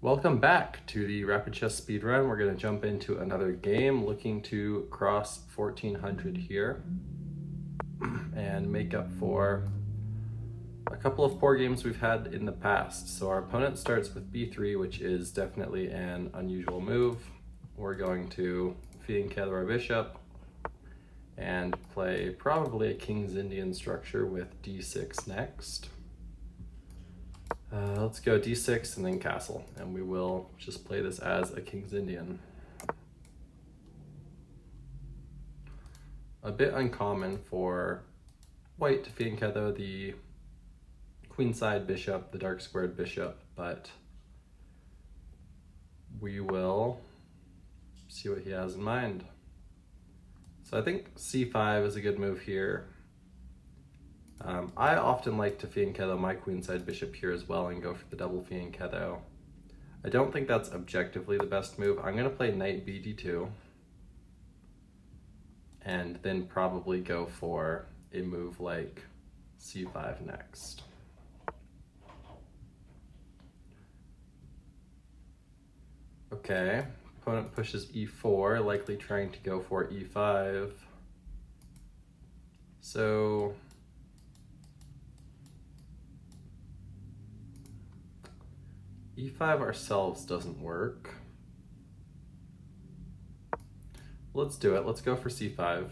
Welcome back to the Rapid Chess Speedrun. We're going to jump into another game looking to cross 1400 here and make up for a couple of poor games we've had in the past. So our opponent starts with b3, which is definitely an unusual move. We're going to fianchetto our bishop and play probably a King's Indian structure with d6 next. Let's go d6 and then castle, and we will just play this as a King's Indian. A bit uncommon for white to fianchetto the queenside bishop, the dark squared bishop, but we will see what he has in mind. So I think c5 is a good move here. I often like to fianchetto my queenside bishop here as well and go for the double fianchetto. I don't think that's objectively the best move. I'm going to play knight bd2 and then probably go for a move like c5 next. Okay, opponent pushes e4, likely trying to go for e5. So e5 ourselves doesn't work. Let's do it. Let's go for c5.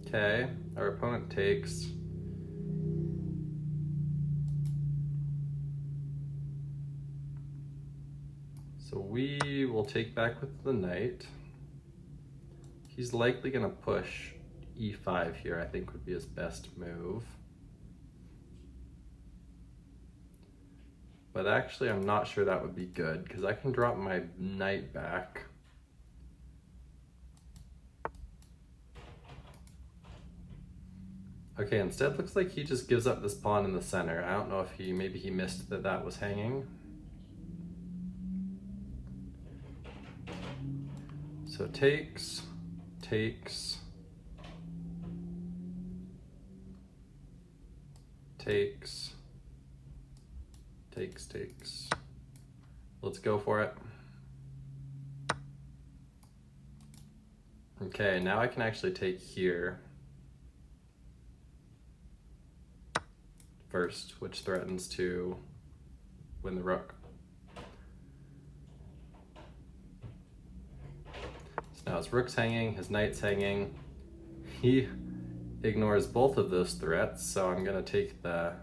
Okay, our opponent takes. So we will take back with the knight. He's likely going to push e5 here, I think would be his best move. But actually, I'm not sure that would be good because I can drop my knight back. Okay, instead looks like he just gives up this pawn in the center. I don't know if maybe he missed that that was hanging. So takes, takes, takes, takes. Let's go for it. Okay, now I can actually take here first, which threatens to win the rook. So now his rook's hanging, his knight's hanging. He ignores both of those threats, so I'm gonna take the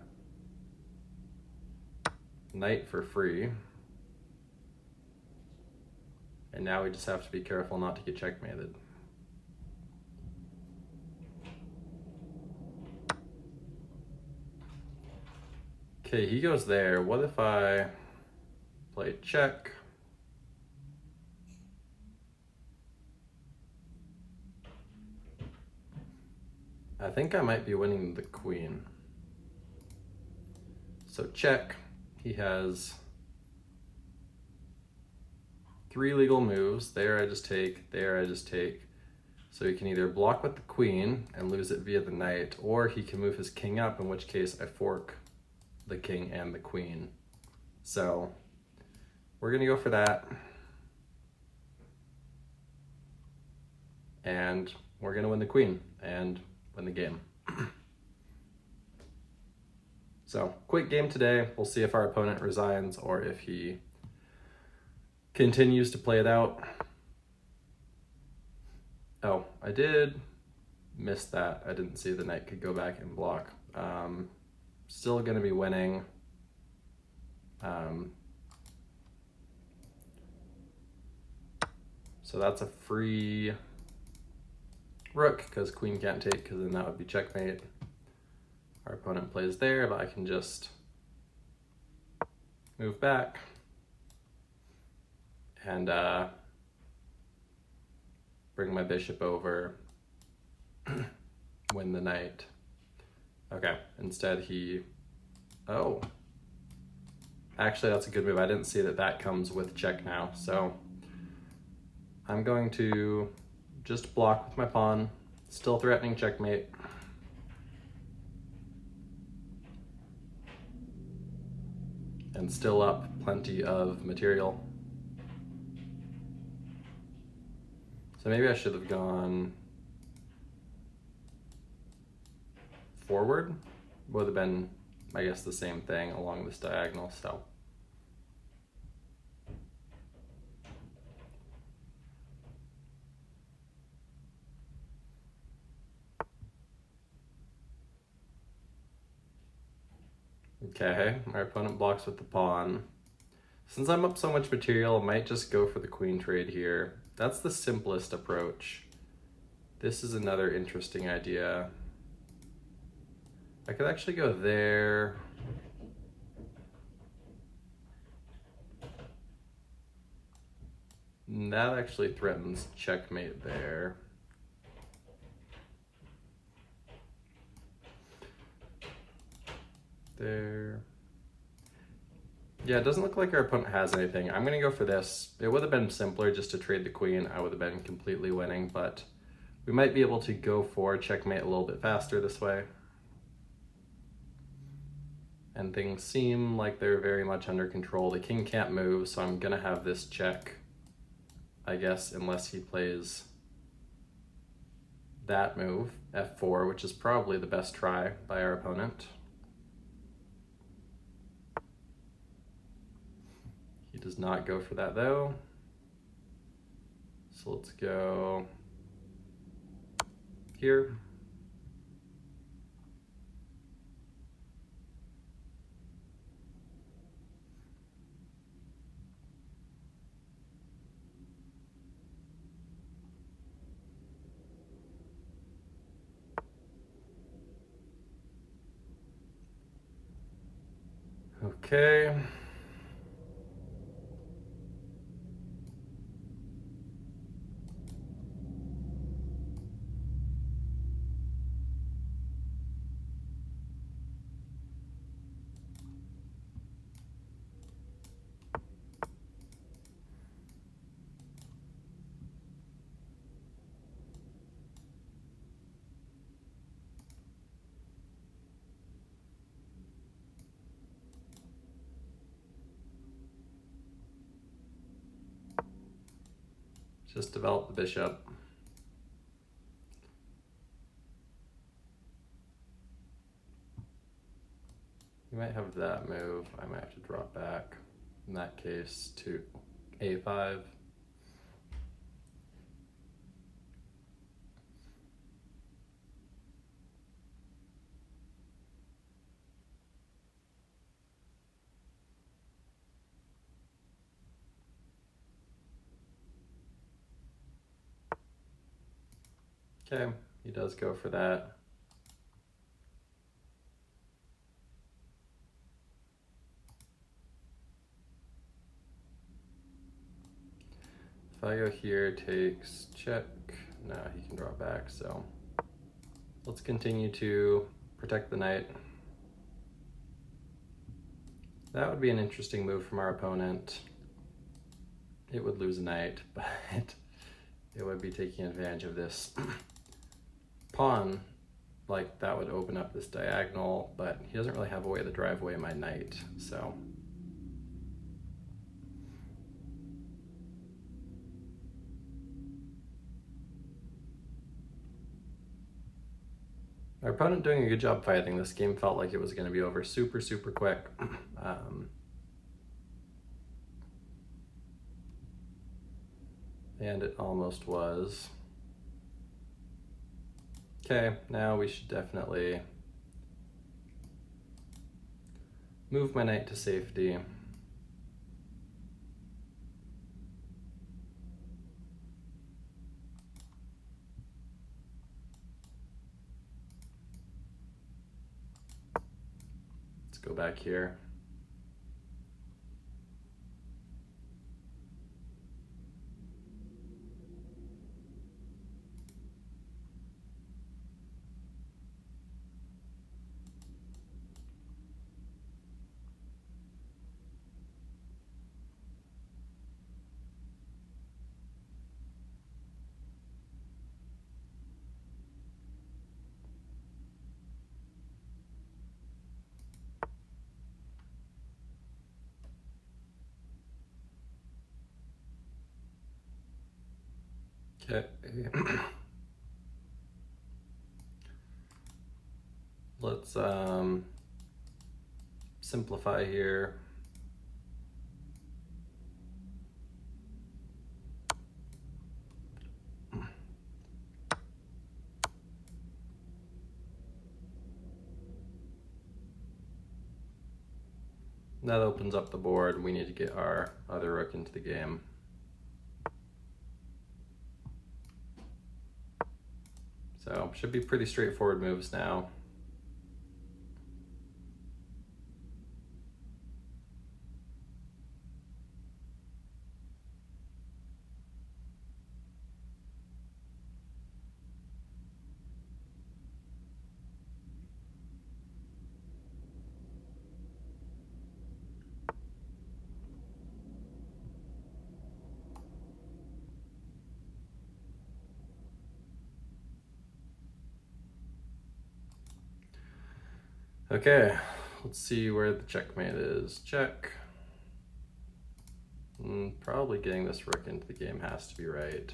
knight for free. And now we just have to be careful not to get checkmated. Okay, he goes there. What if I play check? I think I might be winning the queen. So check. He has 3 legal moves. There I just take, there I just take. So he can either block with the queen and lose it via the knight, or he can move his king up, in which case I fork the king and the queen. So we're gonna go for that. And we're gonna win the queen and win the game. So, quick game today. We'll see if our opponent resigns or if he continues to play it out. Oh, I did miss that. I didn't see the knight could go back and block. Still going to be winning. So that's a free rook because queen can't take, because then that would be checkmate. Our opponent plays there, but I can just move back and bring my bishop over, win the knight. Okay, instead oh. Actually, that's a good move. I didn't see that that comes with check now, so I'm going to just block with my pawn, still threatening checkmate. and still up plenty of material. So maybe I should have gone forward. Would have been, I guess, the same thing along this diagonal. So okay, my opponent blocks with the pawn. Since I'm up so much material, I might just go for the queen trade here. That's the simplest approach. This is another interesting idea. I could actually go there. And that actually threatens checkmate there. There. Yeah, it doesn't look like our opponent has anything. I'm gonna go for this. It would have been simpler just to trade the queen. I would have been completely winning, but we might be able to go for checkmate a little bit faster this way. And things seem like they're very much under control. The king can't move, so I'm gonna have this check, I guess, unless he plays that move, f4, which is probably the best try by our opponent. He does not go for that though. So let's go here. Okay. Just develop the bishop. You might have that move. I might have to drop back in that case to a5. Okay, he does go for that. If I go here, takes check. No, he can draw back, so let's continue to protect the knight. That would be an interesting move from our opponent. It would lose a knight, but it would be taking advantage of this pawn. Like, that would open up this diagonal, but he doesn't really have a way to drive away my knight, so. Our opponent doing a good job fighting. This game felt like it was going to be over super, super quick. And it almost was. Okay, now we should definitely move my knight to safety. Let's go back here. Okay. Let's simplify here. That opens up the board. We need to get our other rook into the game. So should be pretty straightforward moves now. Okay, let's see where the checkmate is. Check. Probably getting this rook into the game has to be right.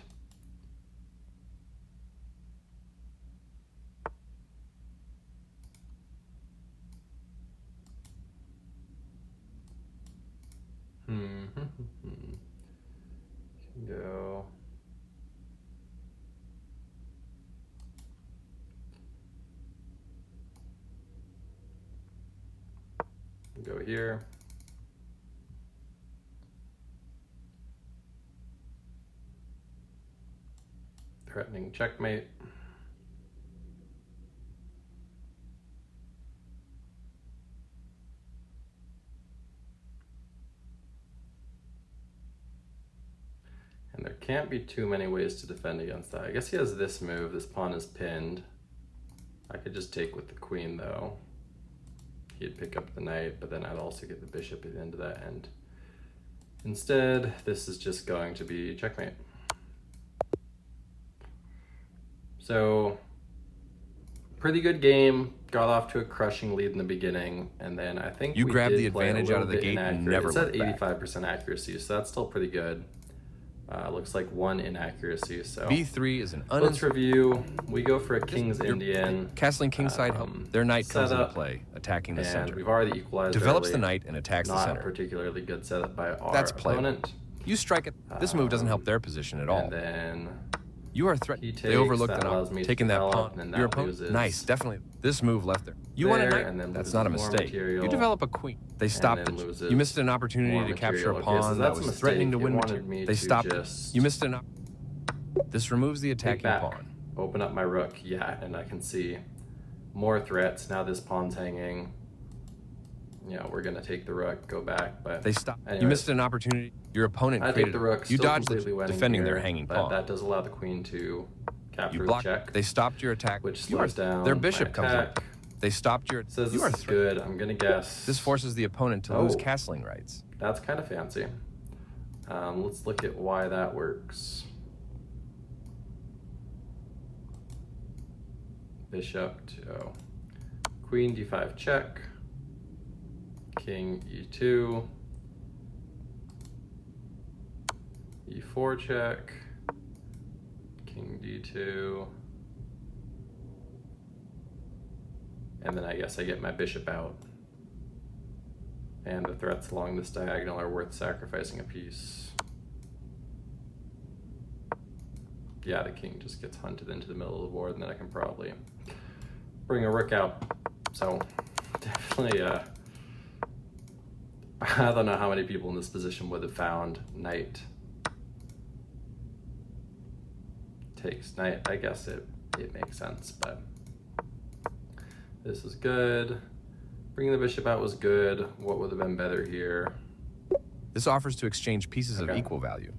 Go. Go here. Threatening checkmate. And there can't be too many ways to defend against that. I guess he has this move. This pawn is pinned. I could just take with the queen though. He'd pick up the knight, but then I'd also get the bishop at the end of that end. Instead, this is just going to be checkmate. So, pretty good game. Got off to a crushing lead in the beginning, and then I think you grabbed the advantage out of the gate and never looked back. It's at 85% accuracy, so that's still pretty good. Looks like 1 inaccuracy, so B3 is an let's review. We go for a King's Indian. Castling kingside help. Their knight comes into play, attacking the center. We've already equalized. Develops early. the knight and attacks the center. Not a particularly good setup by our That's opponent. You strike it. This move doesn't help their position at all. And then you are threatened. They overlooked the knight, taking that pawn. And your opponent. Nice, definitely. This move left there. You want a knight? That's not a mistake. You develop a queen. They stopped it. You missed an opportunity to capture a pawn that was threatening to win. They stopped it. You missed an. This removes the attacking pawn. Open up my rook. Yeah, and I can see more threats. Now this pawn's hanging. You know, we're gonna take the rook, go back, but they stopped. Anyways, you missed an opportunity. Your opponent created the rook. You dodged the defending here, their hanging pawn. That does allow the queen to capture the check. They stopped your attack, which slows down their bishop my attack. comes up. They stopped your. Says this is good. I'm gonna guess this forces the opponent to lose castling rights. That's kind of fancy. Let's look at why that works. Bishop to Queen D5 check. King E2. E4 check. King D2. And then I guess I get my bishop out. And the threats along this diagonal are worth sacrificing a piece. Yeah, the king just gets hunted into the middle of the board, and then I can probably bring a rook out. So definitely, I don't know how many people in this position would have found knight takes knight. I guess it makes sense, but this is good. Bringing the bishop out was good. What would have been better here? This offers to exchange pieces of equal value.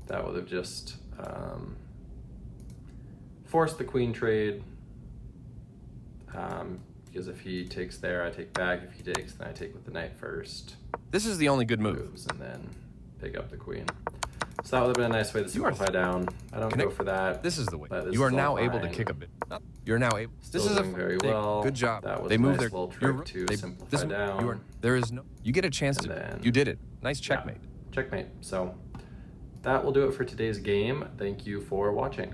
That would have just forced the queen trade. Because if he takes there, I take back. If he takes, then I take with the knight first. This is the only good move. And then pick up the queen. So that would have been a nice way to simplify down. I don't go for that. This is the way. You are now able to kick a bit. You're now able. This is very well. Good job. That was they a move nice their little trick to simplify down. There is no. You get a chance to. You did it. Nice checkmate. Yeah, checkmate. So that will do it for today's game. Thank you for watching.